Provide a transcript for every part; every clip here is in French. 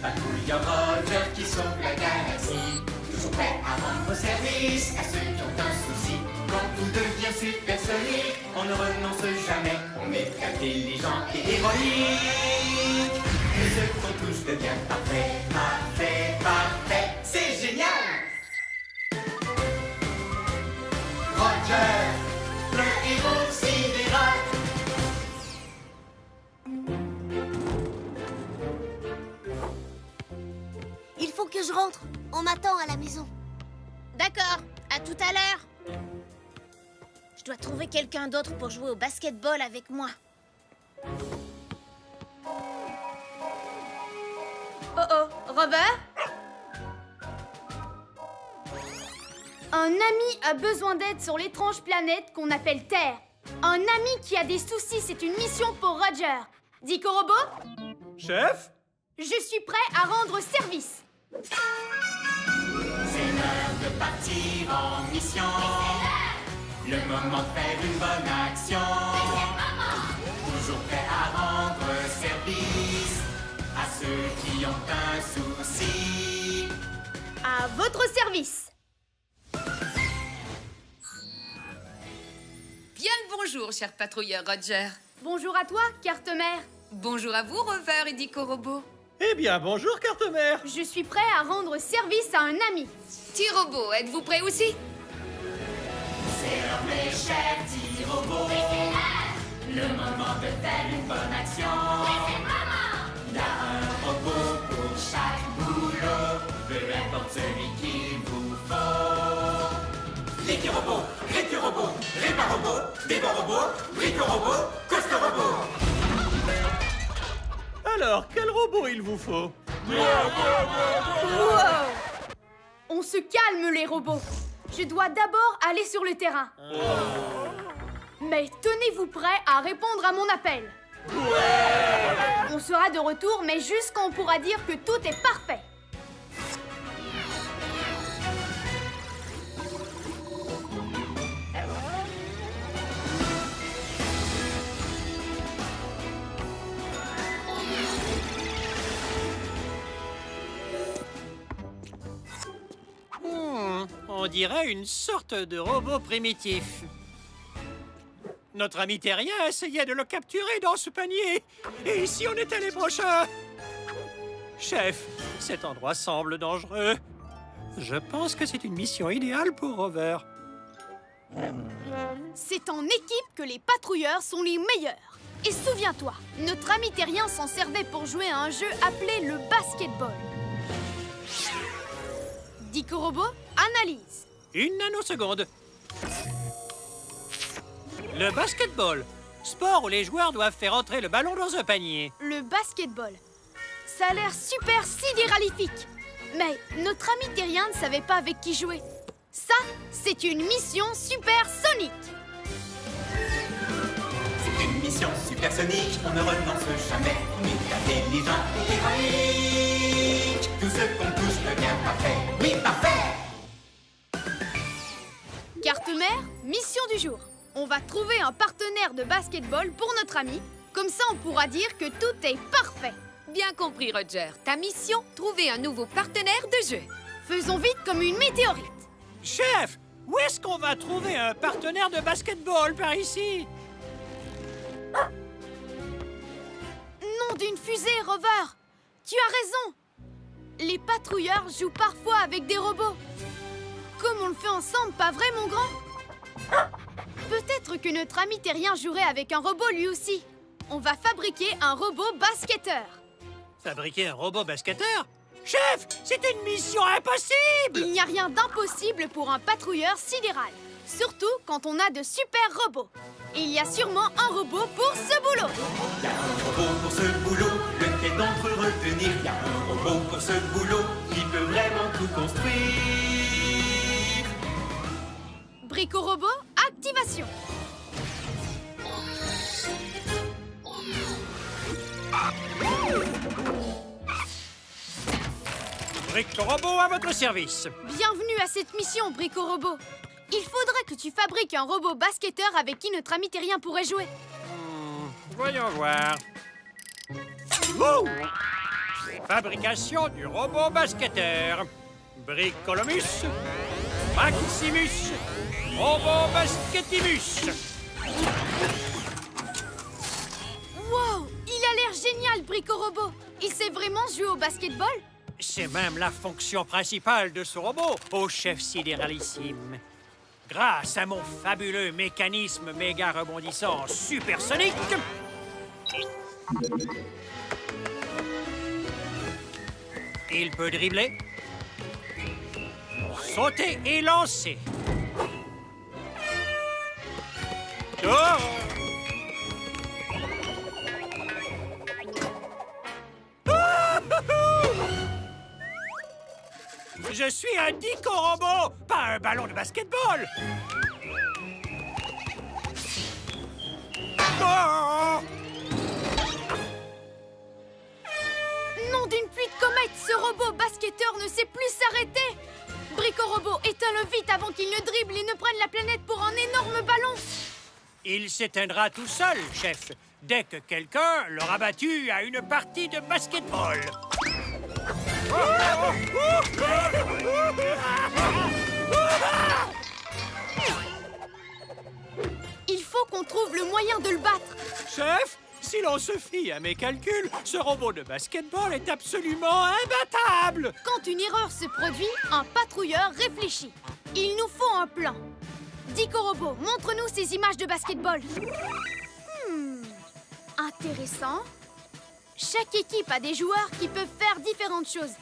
patrouilleur Roger qui sauve la galaxie. Toujours prêt à rendre service à ceux qui ont un souci. Quand tout devient supersonique, on ne renonce jamais. On est intelligent et héroïque. Et ce qu'on touche devient parfait, parfait, parfait. C'est génial! Roger, le héros sidéral. Il faut que je rentre. On m'attend à la maison. D'accord, à tout à l'heure. Je dois trouver quelqu'un d'autre pour jouer au basketball avec moi. Oh, Robert? Un ami a besoin d'aide sur l'étrange planète qu'on appelle Terre. Un ami qui a des soucis, c'est une mission pour Roger. Dico Robot? Chef? Je suis prêt à rendre service. C'est l'heure de partir en mission. Le moment de faire une bonne action. Toujours prêt à rendre service à ceux qui ont un souci. À votre service. Bien le bonjour, cher patrouilleur Roger. Bonjour à toi, Carte-Mère. Bonjour à vous, Rover et Dico Robot. Eh bien, bonjour, Carte-Mère. Je suis prêt à rendre service à un ami. T-Robot, êtes-vous prêt aussi? C'est l'heure, mes chers petits robots. Le moment de faire une bonne action. Il y a un robot pour chaque boulot. Peu importe celui qu'il vous faut. L'équi-robot, récu-robot, répa-robot, débat-robot, brico-robot, coste-robot. Alors, quel robot il vous faut? Wow! On se calme, les robots. Je dois d'abord aller sur le terrain. Mais tenez-vous prêts à répondre à mon appel. On sera de retour, mais juste quand on pourra dire que tout est parfait. On dirait une sorte de robot primitif. Notre ami terrien essayait de le capturer dans ce panier. Et ici, on était les prochains. Chef, cet endroit semble dangereux. Je pense que c'est une mission idéale pour Rover. C'est en équipe que les patrouilleurs sont les meilleurs. Et souviens-toi, notre ami terrien s'en servait pour jouer à un jeu appelé le basketball. Dico Robot, analyse. Une nanoseconde. Le basketball. Sport où les joueurs doivent faire entrer le ballon dans un panier. Le basketball. Ça a l'air super sidéralifique. Mais notre ami terrien ne savait pas avec qui jouer. Ça, c'est une mission supersonique. C'est une mission supersonique, on ne renonce jamais. On est intelligent et héroïque. Tout ce qu'on touche devient parfait. Oui, parfait! Carte-Mère, mission du jour. On va trouver un partenaire de basketball pour notre ami. Comme ça, on pourra dire que tout est parfait. Bien compris, Roger. Ta mission, trouver un nouveau partenaire de jeu. Faisons vite comme une météorite. Chef, où est-ce qu'on va trouver un partenaire de basketball par ici? Nom d'une fusée, Rover. Tu as raison. Les patrouilleurs jouent parfois avec des robots. Comme on le fait ensemble, pas vrai, mon grand? Peut-être que notre ami terrien jouerait avec un robot lui aussi. On va fabriquer un robot basketteur. Fabriquer un robot basketteur? Chef, c'est une mission impossible! Il n'y a rien d'impossible pour un patrouilleur sidéral. Surtout quand on a de super robots. Et il y a sûrement un robot pour ce boulot. Il y a un robot pour ce boulot, lequel d'entre eux retenir? Il y a un robot pour ce boulot, qui peut vraiment tout construire. Brico-robot, activation. Brico-robot à votre service. Bienvenue à cette mission, Brico-robot. Il faudrait que tu fabriques un robot basketteur avec qui notre ami terrien pourrait jouer. Voyons voir. Oh! Fabrication du robot basketteur. Bricolomus, Maximus, robot basketimus. Wow, il a l'air génial, Brico-Robot. Il sait vraiment jouer au basketball? C'est même la fonction principale de ce robot, au chef sidéralissime. Grâce à mon fabuleux mécanisme méga rebondissant supersonique, il peut dribbler, sauter et lancer. Oh! Je suis un dico-robot, pas un ballon de basketball. Oh! Nom d'une pluie de comètes, ce robot basketteur ne sait plus s'arrêter. Brico-Robot, éteins-le vite avant qu'il ne dribble et ne prenne la planète pour un énorme ballon. Il s'éteindra tout seul, chef, dès que quelqu'un l'aura battu à une partie de basketball. Il faut qu'on trouve le moyen de le battre. Chef, si l'on se fie à mes calculs, ce robot de basketball est absolument imbattable. Quand une erreur se produit, un patrouilleur réfléchit. Il nous faut un plan. Dico-Robot, montre-nous ces images de basketball. Intéressant. Chaque équipe a des joueurs qui peuvent faire différentes choses.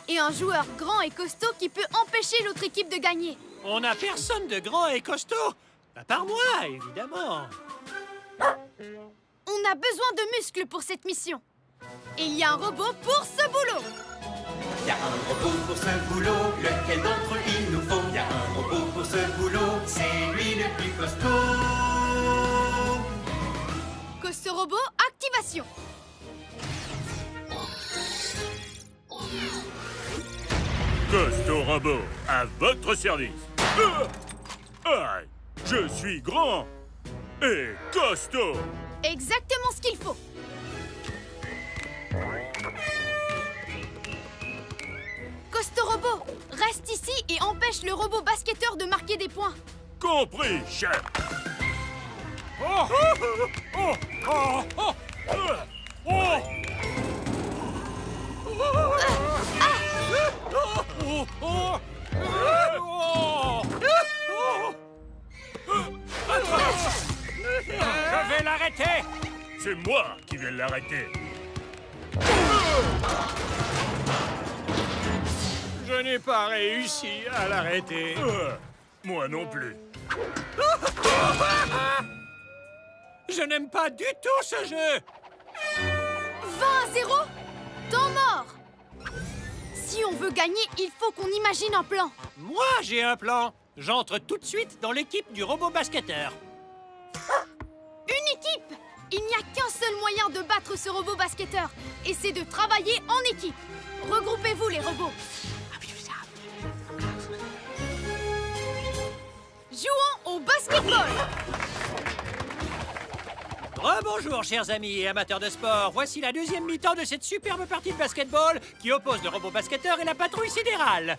Et un joueur grand et costaud qui peut empêcher l'autre équipe de gagner. On n'a personne de grand et costaud, à part moi, évidemment. On a besoin de muscles pour cette mission. Et il y a un robot pour ce boulot. Il y a un robot pour ce boulot, lequel d'entre eux il nous faut? Il y a un robot pour ce boulot, c'est lui le plus costaud. Costaud robot, activation. Costaud Robot, à votre service. Aïe, je suis grand et costaud. Exactement ce qu'il faut. Costaud robot, reste ici et empêche le robot basketteur de marquer des points. Compris, chef. Oh! Oh! Oh! Oh! Oh! Je vais l'arrêter! C'est moi qui vais l'arrêter. Je n'ai pas réussi à l'arrêter. Moi non plus. Je n'aime pas du tout ce jeu! 20-0, temps mort. Si on veut gagner, il faut qu'on imagine un plan. Moi, j'ai un plan. J'entre tout de suite dans l'équipe du robot basketteur. Une équipe! Il n'y a qu'un seul moyen de battre ce robot basketteur, et c'est de travailler en équipe. Regroupez-vous les robots. Jouons au basketball. Rebonjour, chers amis et amateurs de sport. Voici la deuxième mi-temps de cette superbe partie de basketball qui oppose le robot basketteur et la patrouille sidérale.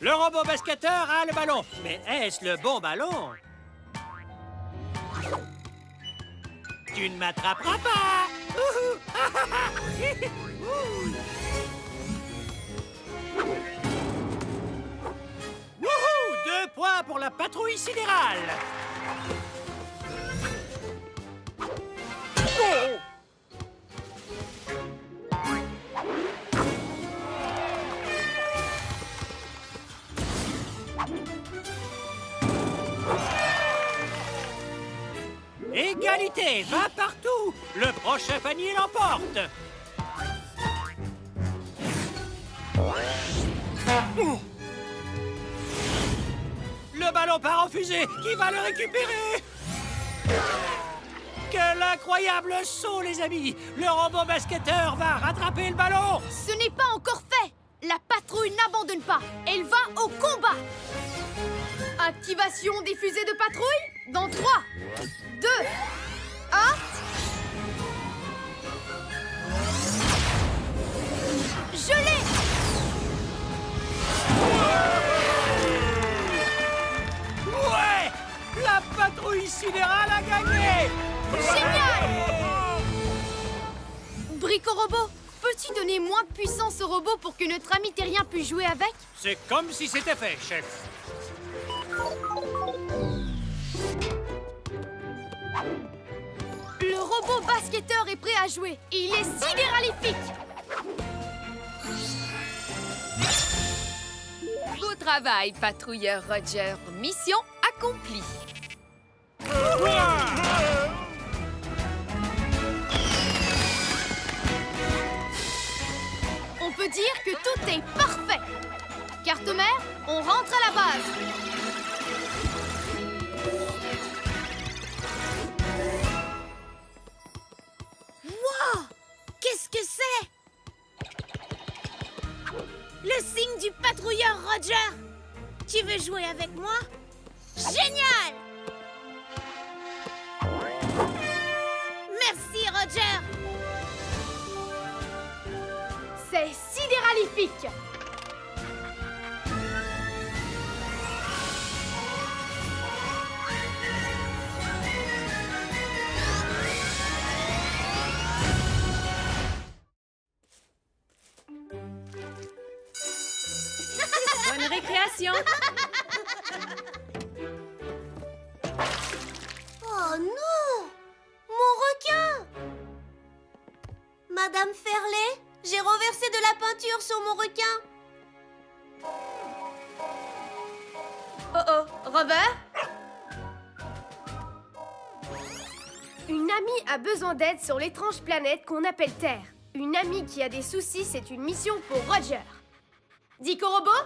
Le robot basketteur a le ballon. Mais est-ce le bon ballon? Tu ne m'attraperas pas! Wouhou! 2 points pour la patrouille sidérale. Égalité, va partout. Le prochain panier l'emporte. Le ballon part en fusée. Qui va le récupérer? Quel incroyable saut, les amis! Le robot basketteur va rattraper le ballon! Ce n'est pas encore fait. La patrouille n'abandonne pas. Elle va au combat. Activation des fusées de patrouille dans 3, 2, 1... Rico Robot, peux-tu donner moins de puissance au robot pour que notre ami terrien puisse jouer avec? C'est comme si c'était fait, chef. Le robot basketteur est prêt à jouer et il est sidéralifique. Beau travail, patrouilleur Roger. Mission accomplie. On peut dire que tout est parfait. Carte-mère, on rentre à la base. Wow! Qu'est-ce que c'est? Le signe du patrouilleur Roger! Tu veux jouer avec moi? Génial! Merci, Roger! C'est sidéralifique. Bonne récréation. Oh non! Mon requin! Madame Ferlet, j'ai renversé de la peinture sur mon requin. Oh oh, Robert? Une amie a besoin d'aide sur l'étrange planète qu'on appelle Terre. Une amie qui a des soucis, c'est une mission pour Roger. Dico Robot,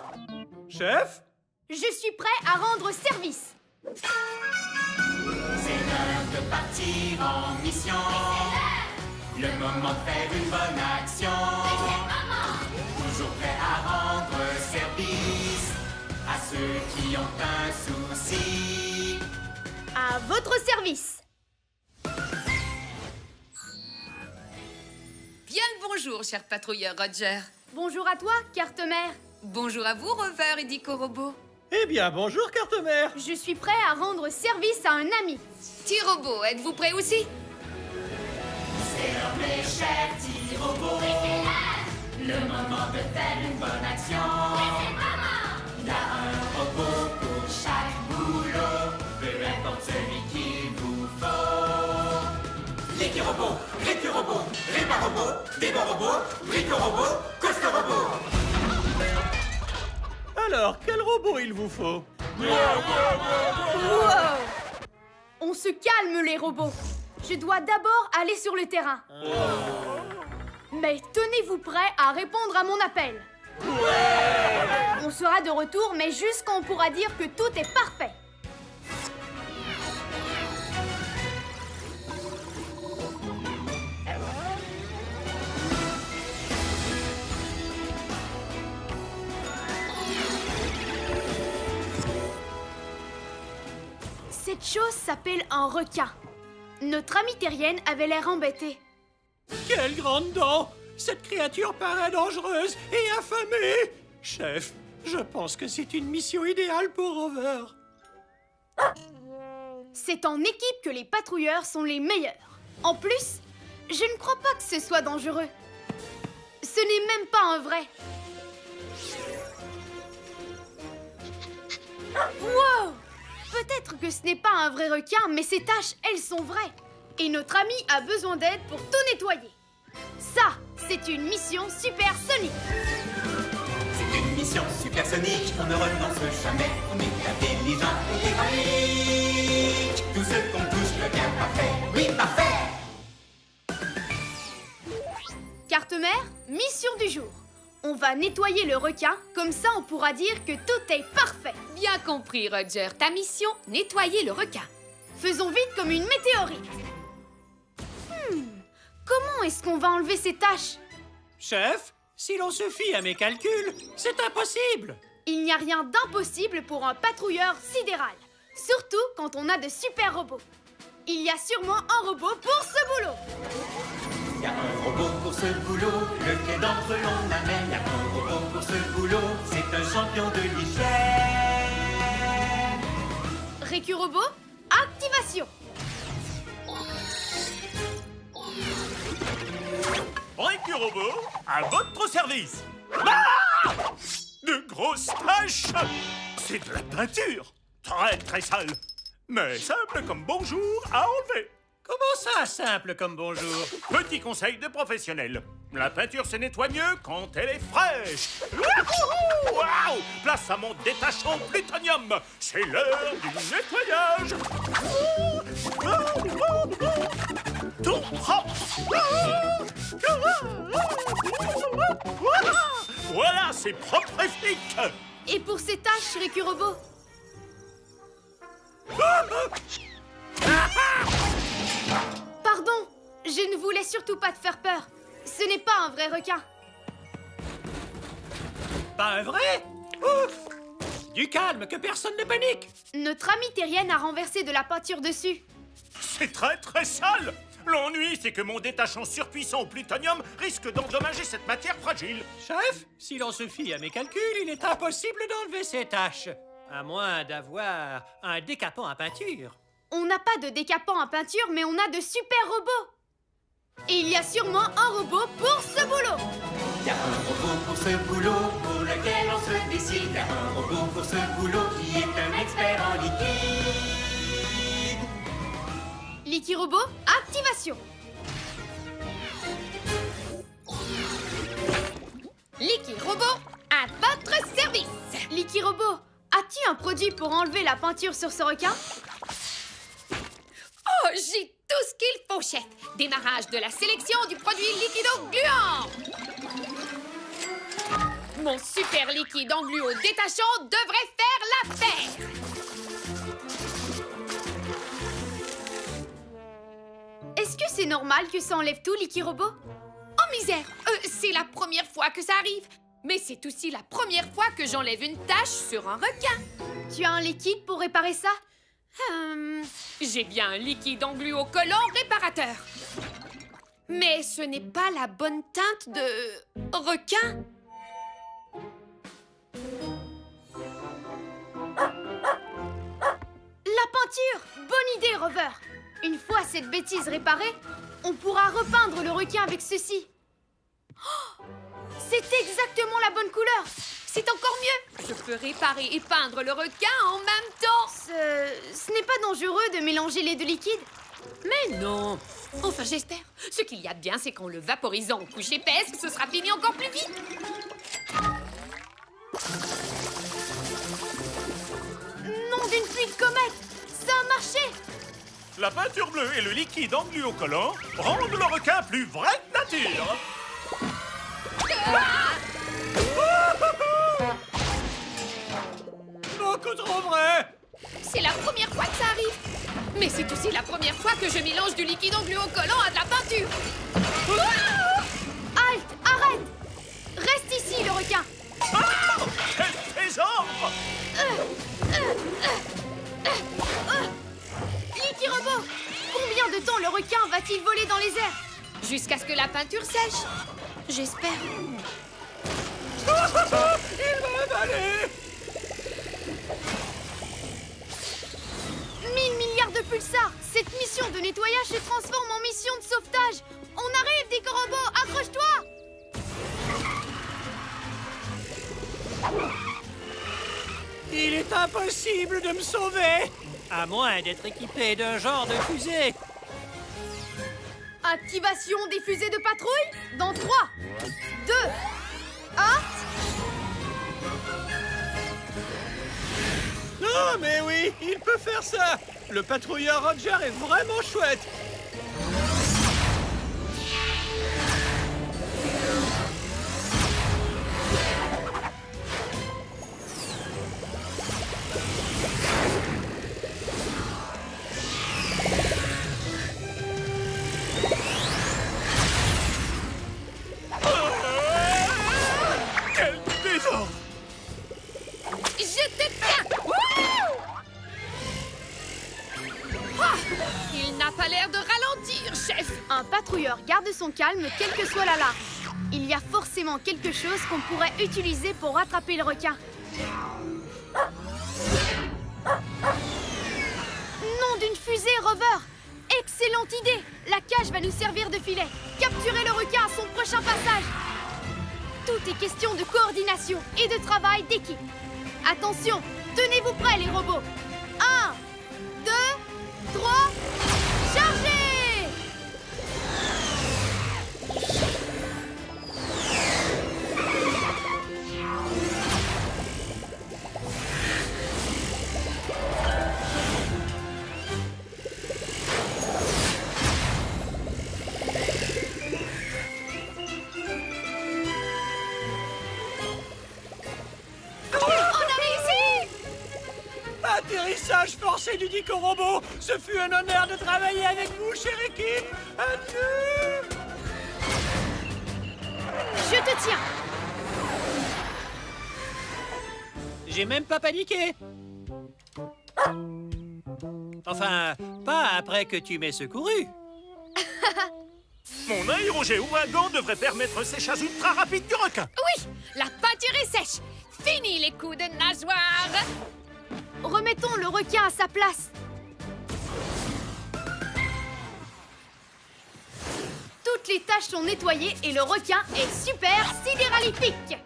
Chef? je suis prêt à rendre service. C'est l'heure de partir en mission. Le moment de faire une bonne action. Toujours prêt à rendre service à ceux qui ont un souci. À votre service. Bien le bonjour, cher patrouilleur Roger. Bonjour à toi, carte-mère. Bonjour à vous, Rover et Dico Robot. Eh bien, bonjour, carte-mère. Je suis prêt à rendre service à un ami. Petit robot, êtes-vous prêt aussi? C'est l'heure, mes chers petits robots. Le moment de faire une bonne action. Il y a un robot pour chaque boulot, peu importe celui qu'il vous faut. L'équi-robot, récu-robot, répa-robot, débat-robot, brico-robot, costa-robot. Alors, quel robot il vous faut? Wow! On se calme, les robots. Je dois d'abord aller sur le terrain. Mais tenez-vous prêts à répondre à mon appel. On sera de retour, mais juste quand on pourra dire que tout est parfait. Cette chose s'appelle un requin. Notre amie terrienne avait l'air embêtée. Quelle grande dent! Cette créature paraît dangereuse et affamée! Chef, je pense que c'est une mission idéale pour Rover. C'est en équipe que les patrouilleurs sont les meilleurs. En plus, je ne crois pas que ce soit dangereux. Ce n'est même pas un vrai. Wow! Peut-être que ce n'est pas un vrai requin, mais ces taches, elles sont vraies. Et notre ami a besoin d'aide pour tout nettoyer. Ça, c'est une mission supersonique. C'est une mission supersonique, on ne renonce jamais. On est intelligent et héroïque. Tout ce qu'on touche devient parfait. Oui, parfait! Carte-mère, mission du jour. On va nettoyer le requin, comme ça on pourra dire que tout est parfait. Bien compris, Roger. Ta mission, nettoyer le requin. Faisons vite comme une météorite. Comment est-ce qu'on va enlever ces taches? Chef, si l'on se fie à mes calculs, c'est impossible! Il n'y a rien d'impossible pour un patrouilleur sidéral. Surtout quand on a de super robots. Il y a sûrement un robot pour ce boulot. Il y a un robot pour ce boulot, lequel d'entre eux l'on amène. Il y a un robot pour ce boulot, c'est un champion de l'hygiène. Récu-robot, activation. Licky Robot, à votre service. Ah! De grosses taches. C'est de la peinture. Très, très sale. Mais simple comme bonjour à enlever. Comment ça, simple comme bonjour? Petit conseil de professionnel. La peinture se nettoie mieux quand elle est fraîche. Wouhou! Waouh! Place à mon détachant plutonium. C'est l'heure du nettoyage. Tout propre. Voilà, c'est propre et flic. Et pour ces tâches, Ricky Robot? Pardon, je ne voulais surtout pas te faire peur. Ce n'est pas un vrai requin. Pas un vrai? Ouf! Du calme, que personne ne panique. Notre amie terrienne a renversé de la peinture dessus. C'est très très sale. L'ennui, c'est que mon détachant surpuissant au plutonium risque d'endommager cette matière fragile. Chef, si l'on se fie à mes calculs, il est impossible d'enlever ces taches. À moins d'avoir un décapant à peinture. On n'a pas de décapant à peinture, mais on a de super robots. Et il y a sûrement un robot pour ce boulot. Y a un robot pour ce boulot, pour lequel on se décide. Y a un robot pour ce boulot qui est un expert en liquide. Licky Robot, activation. Licky Robot, à votre service. Licky Robot, as-tu un produit pour enlever la peinture sur ce requin? Oh, j'ai tout ce qu'il faut, chef. Démarrage de la sélection du produit liquido gluant. Mon super liquide engluo détachant devrait faire l'affaire. Est-ce que c'est normal que ça enlève tout, Licky Robot? Oh misère, c'est la première fois que ça arrive. Mais c'est aussi la première fois que j'enlève une tache sur un requin. Tu as un liquide pour réparer ça? J'ai bien un liquide engluo collant réparateur. Mais ce n'est pas la bonne teinte de requin. La peinture! Bonne idée, Rover! Une fois cette bêtise réparée, on pourra repeindre le requin avec ceci. Oh, c'est exactement la bonne couleur! C'est encore mieux. Je peux réparer et peindre le requin en même temps. Ce n'est pas dangereux de mélanger les deux liquides? Mais non. Enfin, j'espère. Ce qu'il y a de bien, c'est qu'en le vaporisant en couche épaisse, ce sera fini encore plus vite. Nom d'une pluie de comète! Ça a marché! La peinture bleue et le liquide engluocollant rendent le requin plus vrai de nature. Beaucoup trop vrai. C'est la première fois que ça arrive. Mais c'est aussi la première fois que je mélange du liquide engluo-collant à de la peinture. Halte! Arrête! Reste ici, le requin! Oh, quel trésor! Licky Robot! Combien de temps le requin va-t-il voler dans les airs? Jusqu'à ce que la peinture sèche. J'espère. Il m'a avalé. 1000 milliards de pulsars! Cette mission de nettoyage se transforme en mission de sauvetage! On arrive, Licky Robot! Accroche-toi! Il est impossible de me sauver. À moins d'être équipé d'un genre de fusée. Activation des fusées de patrouille dans 3, 2, 1... Non, mais oui, il peut faire ça. Le patrouilleur Roger est vraiment chouette. Quel désordre! Je te tiens. Wouh! Ah, il n'a pas l'air de ralentir, chef. Un patrouilleur garde son calme quelle que soit la large. Il y a forcément quelque chose qu'on pourrait utiliser pour rattraper le requin. Nom d'une fusée, Rover! Excellente idée! La cage va nous servir de filet. Capturez le requin à son prochain passage. Tout est question de coordination et de travail d'équipe. Attention, tenez-vous prêts les robots. 1, 2, 3, chargez! Atterrissage forcé du Dico Robot. Ce fut un honneur de travailler avec vous, chère équipe. Adieu. Je te tiens! J'ai même pas paniqué. Enfin, pas après que tu m'aies secouru. Mon aérogéouragan devrait permettre un séchage ultra rapide du requin. Oui, la peinture est sèche. Fini les coups de nageoire. Remettons le requin à sa place. Toutes les taches sont nettoyées et le requin est super sidéralifique.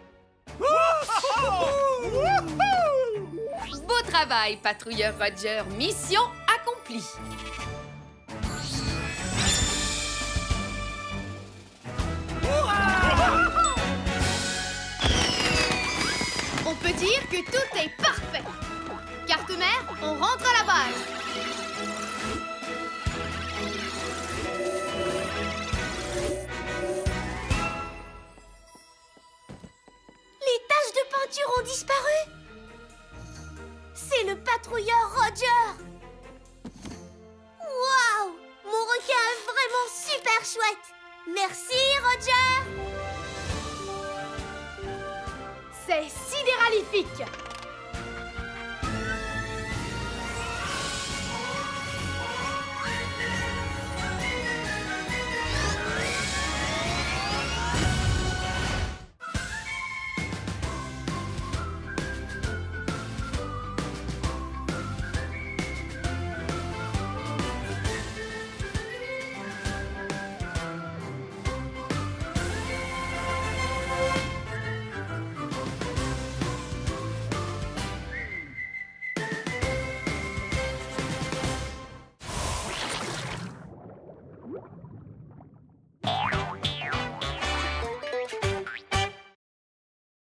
Beau travail, patrouilleur Roger. Mission accomplie. On peut dire que tout est parfait. Carte-mère, on rentre à la base. Les taches de peinture ont disparu. C'est le patrouilleur Roger. Waouh! Mon requin est vraiment super chouette. Merci, Roger. C'est sidéralifique.